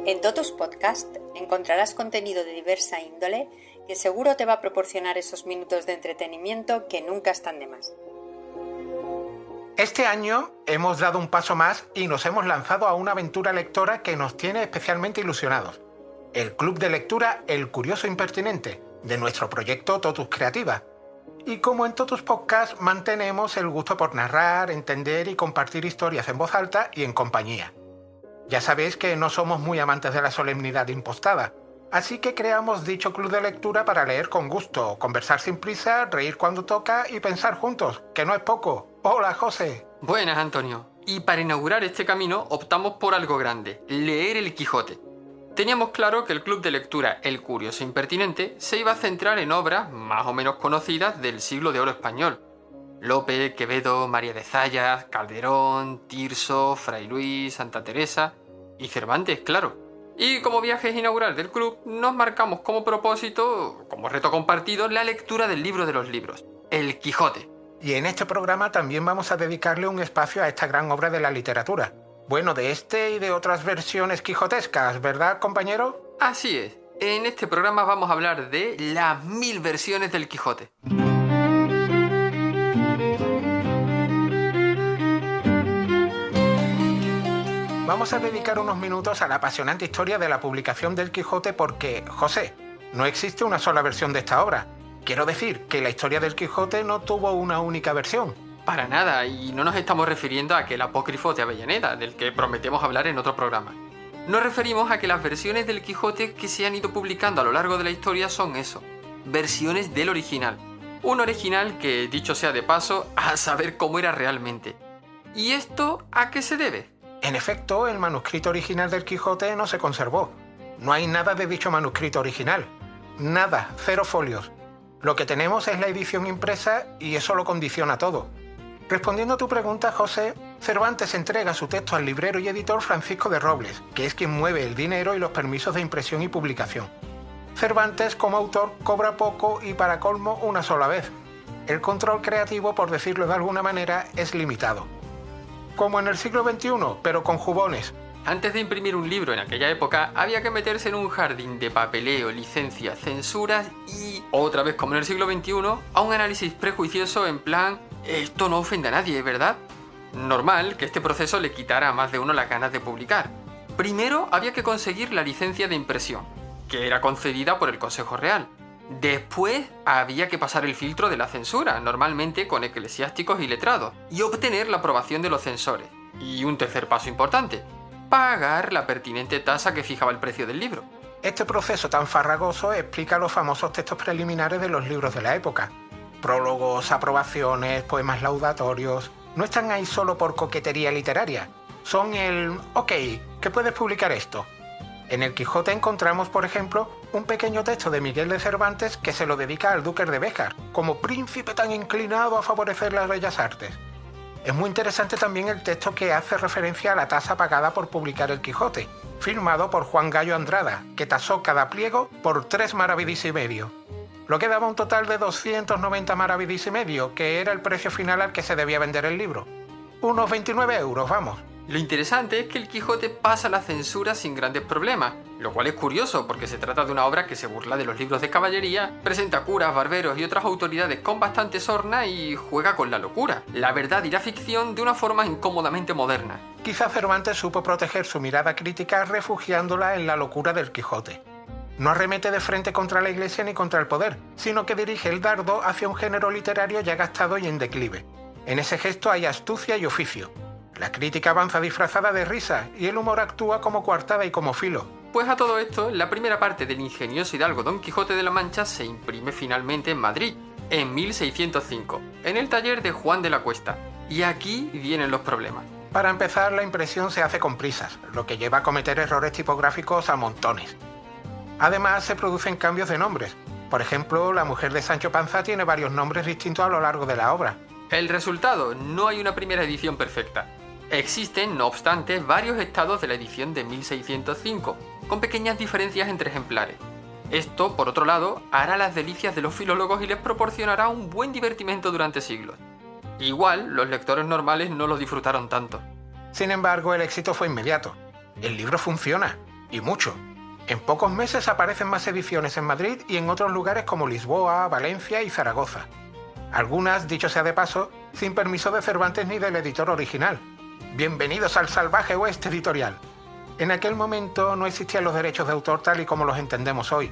En Totus Podcast encontrarás contenido de diversa índole que seguro te va a proporcionar esos minutos de entretenimiento que nunca están de más. Este año hemos dado un paso más y nos hemos lanzado a una aventura lectora que nos tiene especialmente ilusionados. El Club de Lectura El Curioso Impertinente, de nuestro proyecto Totus Creativa. Y como en Totus Podcast mantenemos el gusto por narrar, entender y compartir historias en voz alta y en compañía. Ya sabéis que no somos muy amantes de la solemnidad impostada, así que creamos dicho club de lectura para leer con gusto, conversar sin prisa, reír cuando toca y pensar juntos, que no es poco. ¡Hola, José! Buenas, Antonio. Y para inaugurar este camino optamos por algo grande, leer el Quijote. Teníamos claro que el club de lectura El Curioso Impertinente se iba a centrar en obras más o menos conocidas del siglo de oro español. Lope, Quevedo, María de Zayas, Calderón, Tirso, Fray Luis, Santa Teresa y Cervantes, claro. Y como viajes inaugural del club, nos marcamos como propósito, como reto compartido, la lectura del libro de los libros, El Quijote. Y en este programa también vamos a dedicarle un espacio a esta gran obra de la literatura. Bueno, de este y de otras versiones quijotescas, ¿verdad, compañero? Así es. En este programa vamos a hablar de las 1000 versiones del Quijote. Vamos a dedicar unos minutos a la apasionante historia de la publicación del Quijote porque, José, no existe una sola versión de esta obra. Quiero decir que la historia del Quijote no tuvo una única versión. Para nada, y no nos estamos refiriendo a aquel apócrifo de Avellaneda, del que prometemos hablar en otro programa. Nos referimos a que las versiones del Quijote que se han ido publicando a lo largo de la historia son eso, versiones del original. Un original que, dicho sea de paso, a saber cómo era realmente. ¿Y esto a qué se debe? En efecto, el manuscrito original del Quijote no se conservó. No hay nada de dicho manuscrito original. Nada, 0 folios. Lo que tenemos es la edición impresa y eso lo condiciona todo. Respondiendo a tu pregunta, José, Cervantes entrega su texto al librero y editor Francisco de Robles, que es quien mueve el dinero y los permisos de impresión y publicación. Cervantes, como autor, cobra poco y, para colmo, una sola vez. El control creativo, por decirlo de alguna manera, es limitado. Como en el siglo XXI, pero con jubones. Antes de imprimir un libro en aquella época, había que meterse en un jardín de papeleo, licencias, censuras y, otra vez como en el siglo XXI, a un análisis prejuicioso en plan, esto no ofende a nadie, ¿verdad? Normal que este proceso le quitara a más de uno las ganas de publicar. Primero había que conseguir la licencia de impresión, que era concedida por el Consejo Real. Después había que pasar el filtro de la censura, normalmente con eclesiásticos y letrados, y obtener la aprobación de los censores. Y un tercer paso importante, pagar la pertinente tasa que fijaba el precio del libro. Este proceso tan farragoso explica los famosos textos preliminares de los libros de la época. Prólogos, aprobaciones, poemas laudatorios... No están ahí solo por coquetería literaria. Son el «ok, ¿qué puedes publicar esto?». En el Quijote encontramos, por ejemplo, un pequeño texto de Miguel de Cervantes que se lo dedica al duque de Béjar, como príncipe tan inclinado a favorecer las bellas artes. Es muy interesante también el texto que hace referencia a la tasa pagada por publicar el Quijote, firmado por Juan Gallo Andrada, que tasó cada pliego por 3 maravedís y medio. Lo que daba un total de 290 maravedís y medio, que era el precio final al que se debía vender el libro. Unos 29 euros, vamos. Lo interesante es que el Quijote pasa la censura sin grandes problemas, lo cual es curioso porque se trata de una obra que se burla de los libros de caballería, presenta curas, barberos y otras autoridades con bastante sorna y juega con la locura, la verdad y la ficción de una forma incómodamente moderna. Quizá Cervantes supo proteger su mirada crítica refugiándola en la locura del Quijote. No arremete de frente contra la Iglesia ni contra el poder, sino que dirige el dardo hacia un género literario ya gastado y en declive. En ese gesto hay astucia y oficio. La crítica avanza disfrazada de risa y el humor actúa como coartada y como filo. Pues a todo esto, la primera parte del ingenioso hidalgo Don Quijote de la Mancha se imprime finalmente en Madrid, en 1605, en el taller de Juan de la Cuesta. Y aquí vienen los problemas. Para empezar, la impresión se hace con prisas, lo que lleva a cometer errores tipográficos a montones. Además, se producen cambios de nombres. Por ejemplo, la mujer de Sancho Panza tiene varios nombres distintos a lo largo de la obra. El resultado, no hay una primera edición perfecta. Existen, no obstante, varios estados de la edición de 1605, con pequeñas diferencias entre ejemplares. Esto, por otro lado, hará las delicias de los filólogos y les proporcionará un buen divertimento durante siglos. Igual, los lectores normales no lo disfrutaron tanto. Sin embargo, el éxito fue inmediato. El libro funciona. y mucho. En pocos meses aparecen más ediciones en Madrid y en otros lugares como Lisboa, Valencia y Zaragoza. Algunas, dicho sea de paso, sin permiso de Cervantes ni del editor original. Bienvenidos al salvaje oeste editorial. En aquel momento no existían los derechos de autor tal y como los entendemos hoy.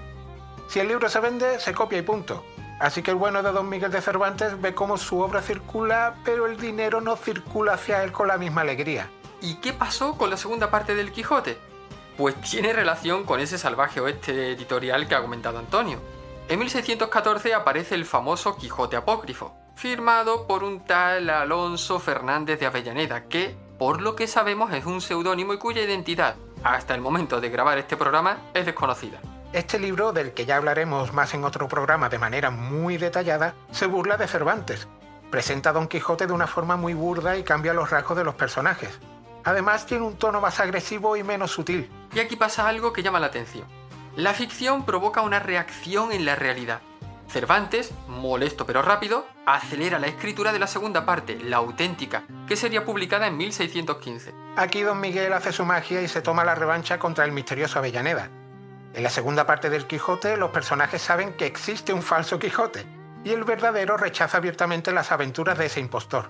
Si el libro se vende, se copia y punto. Así que el bueno de Don Miguel de Cervantes ve cómo su obra circula, pero el dinero no circula hacia él con la misma alegría. ¿Y qué pasó con la segunda parte del Quijote? Pues tiene relación con ese salvaje oeste editorial que ha comentado Antonio. En 1614 aparece el famoso Quijote apócrifo, firmado por un tal Alonso Fernández de Avellaneda, que, por lo que sabemos, es un seudónimo y cuya identidad, hasta el momento de grabar este programa, es desconocida. Este libro, del que ya hablaremos más en otro programa de manera muy detallada, se burla de Cervantes. Presenta a Don Quijote de una forma muy burda y cambia los rasgos de los personajes. Además, tiene un tono más agresivo y menos sutil. Y aquí pasa algo que llama la atención. La ficción provoca una reacción en la realidad. Cervantes, molesto pero rápido, acelera la escritura de la segunda parte, la auténtica, que sería publicada en 1615. Aquí Don Miguel hace su magia y se toma la revancha contra el misterioso Avellaneda. En la segunda parte del Quijote, los personajes saben que existe un falso Quijote, y el verdadero rechaza abiertamente las aventuras de ese impostor.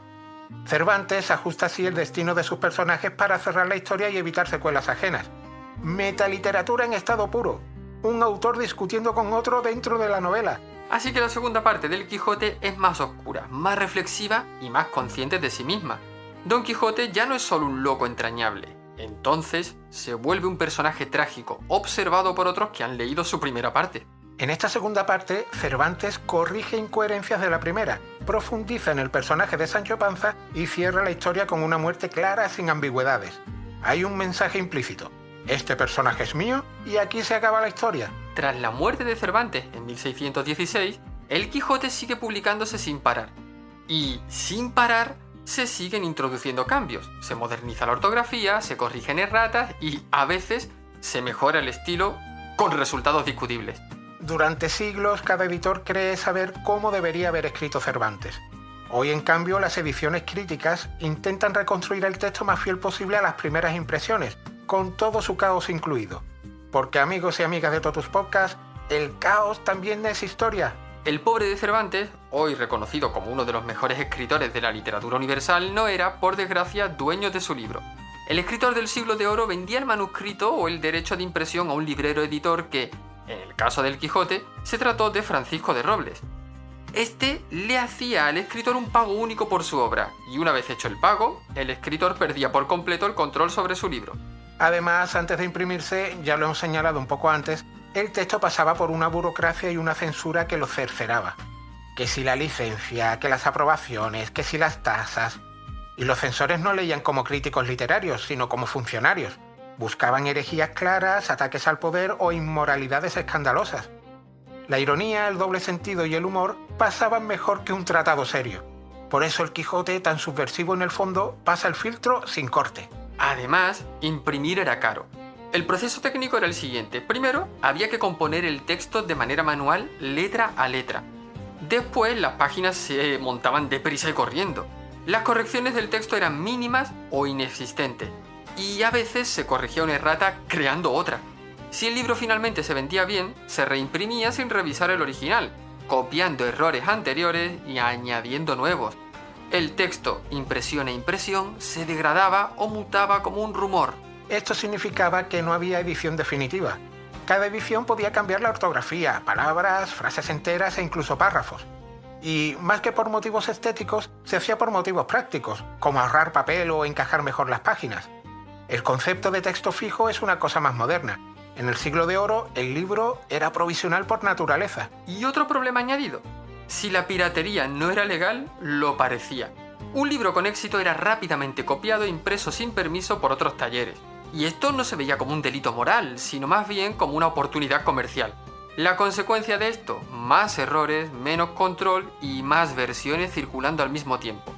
Cervantes ajusta así el destino de sus personajes para cerrar la historia y evitar secuelas ajenas. Metaliteratura en estado puro. Un autor discutiendo con otro dentro de la novela. Así que la segunda parte del Quijote es más oscura, más reflexiva y más consciente de sí misma. Don Quijote ya no es solo un loco entrañable. Entonces se vuelve un personaje trágico, observado por otros que han leído su primera parte. En esta segunda parte, Cervantes corrige incoherencias de la primera, profundiza en el personaje de Sancho Panza y cierra la historia con una muerte clara sin ambigüedades. Hay un mensaje implícito. Este personaje es mío y aquí se acaba la historia. Tras la muerte de Cervantes en 1616, el Quijote sigue publicándose sin parar. Y sin parar se siguen introduciendo cambios. Se moderniza la ortografía, se corrigen erratas y a veces se mejora el estilo con resultados discutibles. Durante siglos, cada editor cree saber cómo debería haber escrito Cervantes. Hoy, en cambio, las ediciones críticas intentan reconstruir el texto más fiel posible a las primeras impresiones, con todo su caos incluido. Porque, amigos y amigas de Totus Podcast, el caos también es historia. El pobre de Cervantes, hoy reconocido como uno de los mejores escritores de la literatura universal, no era, por desgracia, dueño de su libro. El escritor del siglo de oro vendía el manuscrito o el derecho de impresión a un librero editor que, en el caso del Quijote, se trató de Francisco de Robles. Este le hacía al escritor un pago único por su obra, y una vez hecho el pago, el escritor perdía por completo el control sobre su libro. Además, antes de imprimirse, ya lo hemos señalado un poco antes, el texto pasaba por una burocracia y una censura que lo cerceraba. Que si la licencia, que las aprobaciones, que si las tasas. Y los censores no leían como críticos literarios, sino como funcionarios. Buscaban herejías claras, ataques al poder o inmoralidades escandalosas. La ironía, el doble sentido y el humor pasaban mejor que un tratado serio. Por eso el Quijote, tan subversivo en el fondo, pasa el filtro sin corte. Además, imprimir era caro. El proceso técnico era el siguiente. Primero, había que componer el texto de manera manual, letra a letra. Después, las páginas se montaban deprisa y corriendo. Las correcciones del texto eran mínimas o inexistentes. Y a veces se corregía una errata creando otra. Si el libro finalmente se vendía bien, se reimprimía sin revisar el original, copiando errores anteriores y añadiendo nuevos. El texto, impresión a impresión, se degradaba o mutaba como un rumor. Esto significaba que no había edición definitiva. Cada edición podía cambiar la ortografía, palabras, frases enteras e incluso párrafos. Y más que por motivos estéticos, se hacía por motivos prácticos, como ahorrar papel o encajar mejor las páginas. El concepto de texto fijo es una cosa más moderna. En el siglo de oro, el libro era provisional por naturaleza. Y otro problema añadido. Si la piratería no era legal, lo parecía. Un libro con éxito era rápidamente copiado e impreso sin permiso por otros talleres. Y esto no se veía como un delito moral, sino más bien como una oportunidad comercial. La consecuencia de esto, más errores, menos control y más versiones circulando al mismo tiempo.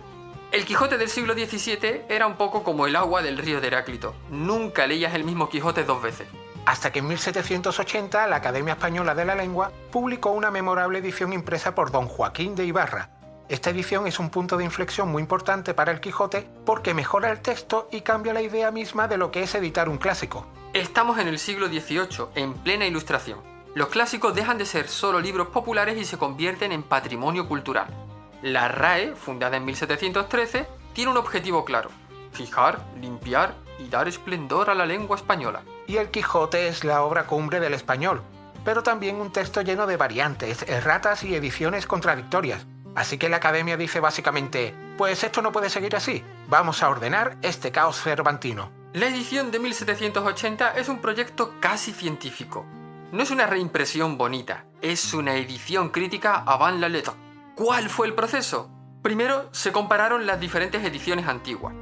El Quijote del siglo XVII era un poco como el agua del río de Heráclito. Nunca leías el mismo Quijote dos veces. Hasta que en 1780 la Academia Española de la Lengua publicó una memorable edición impresa por don Joaquín de Ibarra, Esta edición es un punto de inflexión muy importante para el Quijote porque mejora el texto y cambia la idea misma de lo que es editar un clásico. Estamos en el siglo XVIII, en plena Ilustración. Los clásicos dejan de ser solo libros populares y se convierten en patrimonio cultural. La RAE, fundada en 1713, tiene un objetivo claro: fijar, limpiar y dar esplendor a la lengua española. Y el Quijote es la obra cumbre del español, pero también un texto lleno de variantes, erratas y ediciones contradictorias. Así que la Academia dice básicamente: pues esto no puede seguir así, vamos a ordenar este caos cervantino. La edición de 1780 es un proyecto casi científico. No es una reimpresión bonita, es una edición crítica avant la lettre. ¿Cuál fue el proceso? Primero se compararon las diferentes ediciones antiguas.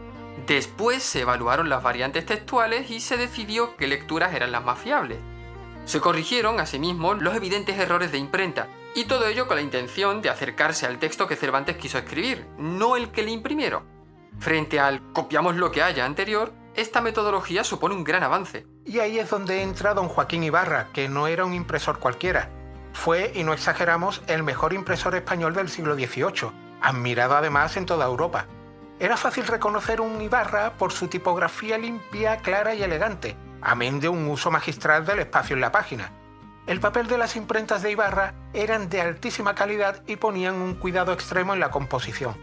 Después se evaluaron las variantes textuales y se decidió qué lecturas eran las más fiables. Se corrigieron, asimismo, los evidentes errores de imprenta, y todo ello con la intención de acercarse al texto que Cervantes quiso escribir, no el que le imprimieron. Frente al copiamos lo que haya anterior, esta metodología supone un gran avance. Y ahí es donde entra don Joaquín Ibarra, que no era un impresor cualquiera. Fue, y no exageramos, el mejor impresor español del siglo XVIII, admirado además en toda Europa. Era fácil reconocer un Ibarra por su tipografía limpia, clara y elegante, amén de un uso magistral del espacio en la página. El papel de las imprentas de Ibarra eran de altísima calidad y ponían un cuidado extremo en la composición.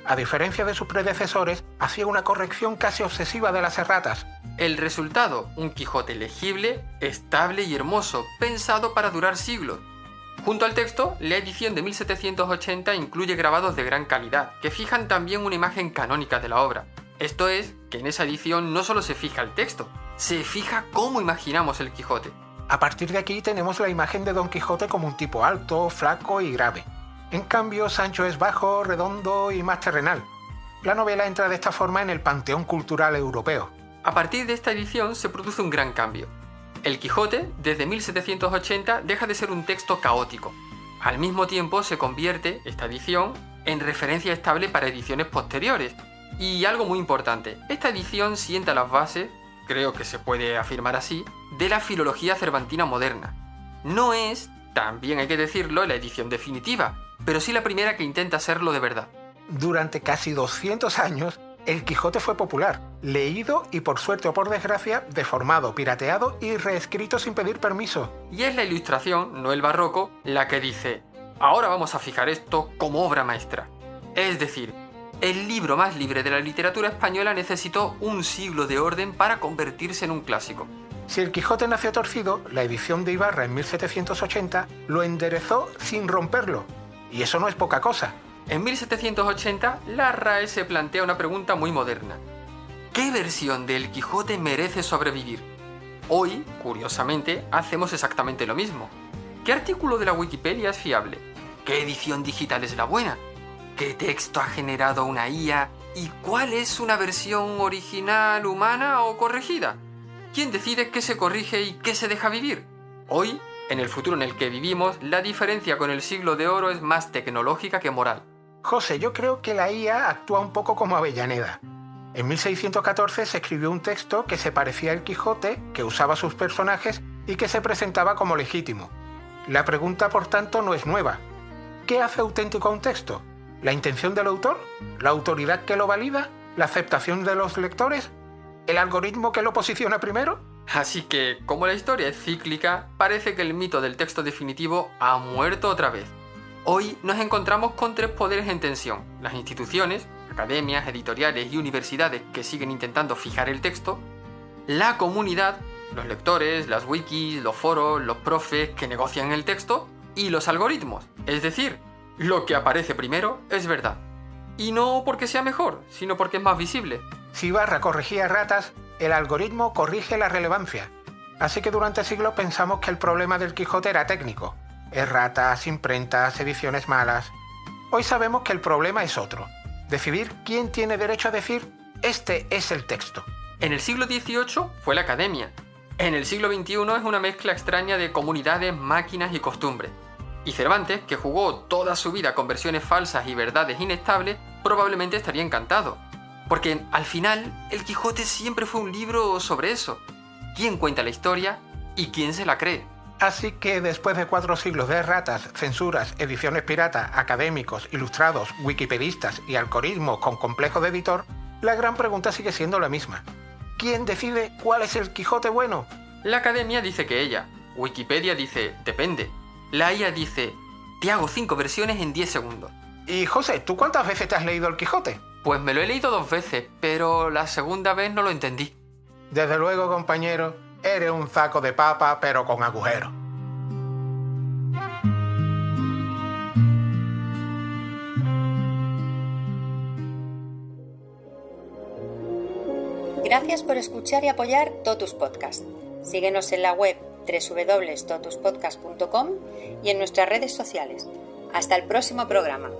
A diferencia de sus predecesores, hacía una corrección casi obsesiva de las erratas. El resultado, un Quijote legible, estable y hermoso, pensado para durar siglos. Junto al texto, la edición de 1780 incluye grabados de gran calidad, que fijan también una imagen canónica de la obra. Esto es, que en esa edición no solo se fija el texto, se fija cómo imaginamos el Quijote. A partir de aquí tenemos la imagen de Don Quijote como un tipo alto, flaco y grave. En cambio, Sancho es bajo, redondo y más terrenal. La novela entra de esta forma en el panteón cultural europeo. A partir de esta edición se produce un gran cambio. El Quijote, desde 1780, deja de ser un texto caótico. Al mismo tiempo se convierte, esta edición, en referencia estable para ediciones posteriores. Y algo muy importante, esta edición sienta las bases, creo que se puede afirmar así, de la filología cervantina moderna. No es, también hay que decirlo, la edición definitiva, pero sí la primera que intenta serlo de verdad. Durante casi 200 años, el Quijote fue popular, leído y, por suerte o por desgracia, deformado, pirateado y reescrito sin pedir permiso. Y es la Ilustración, no el Barroco, la que dice: ahora vamos a fijar esto como obra maestra. Es decir, el libro más libre de la literatura española necesitó un siglo de orden para convertirse en un clásico. Si el Quijote nació torcido, la edición de Ibarra en 1780 lo enderezó sin romperlo. Y eso no es poca cosa. En 1780, la RAE se plantea una pregunta muy moderna. ¿Qué versión del Quijote merece sobrevivir? Hoy, curiosamente, hacemos exactamente lo mismo. ¿Qué artículo de la Wikipedia es fiable? ¿Qué edición digital es la buena? ¿Qué texto ha generado una IA? ¿Y cuál es una versión original, humana o corregida? ¿Quién decide qué se corrige y qué se deja vivir? Hoy, en el futuro en el que vivimos, la diferencia con el siglo de oro es más tecnológica que moral. José, yo creo que la IA actúa un poco como Avellaneda. En 1614 se escribió un texto que se parecía al Quijote, que usaba sus personajes y que se presentaba como legítimo. La pregunta, por tanto, no es nueva. ¿Qué hace auténtico a un texto? ¿La intención del autor? ¿La autoridad que lo valida? ¿La aceptación de los lectores? ¿El algoritmo que lo posiciona primero? Así que, como la historia es cíclica, parece que el mito del texto definitivo ha muerto otra vez. Hoy nos encontramos con tres poderes en tensión: las instituciones, academias, editoriales y universidades que siguen intentando fijar el texto, la comunidad, los lectores, las wikis, los foros, los profes que negocian el texto, y los algoritmos, es decir, lo que aparece primero es verdad. Y no porque sea mejor, sino porque es más visible. Si Ibarra corregía erratas, el algoritmo corrige la relevancia. Así que durante siglos pensamos que el problema del Quijote era técnico. Erratas, imprentas, ediciones malas. Hoy sabemos que el problema es otro. Decidir quién tiene derecho a decir: este es el texto. En el siglo XVIII fue la academia. En el siglo XXI es una mezcla extraña de comunidades, máquinas y costumbres. Y Cervantes, que jugó toda su vida con versiones falsas y verdades inestables, probablemente estaría encantado. Porque al final, el Quijote siempre fue un libro sobre eso. ¿Quién cuenta la historia y quién se la cree? Así que después de 4 siglos de erratas, censuras, ediciones pirata, académicos, ilustrados, wikipedistas y algoritmos con complejo de editor, la gran pregunta sigue siendo la misma. ¿Quién decide cuál es el Quijote bueno? La academia dice que ella. Wikipedia dice, depende. La IA dice, te hago 5 versiones en 10 segundos. Y José, ¿tú cuántas veces te has leído el Quijote? Pues me lo he leído 2 veces, pero la segunda vez no lo entendí. Desde luego, compañero, eres un saco de papa, pero con agujeros. Gracias por escuchar y apoyar Totus Podcast. Síguenos en la web www.totuspodcast.com y en nuestras redes sociales. Hasta el próximo programa.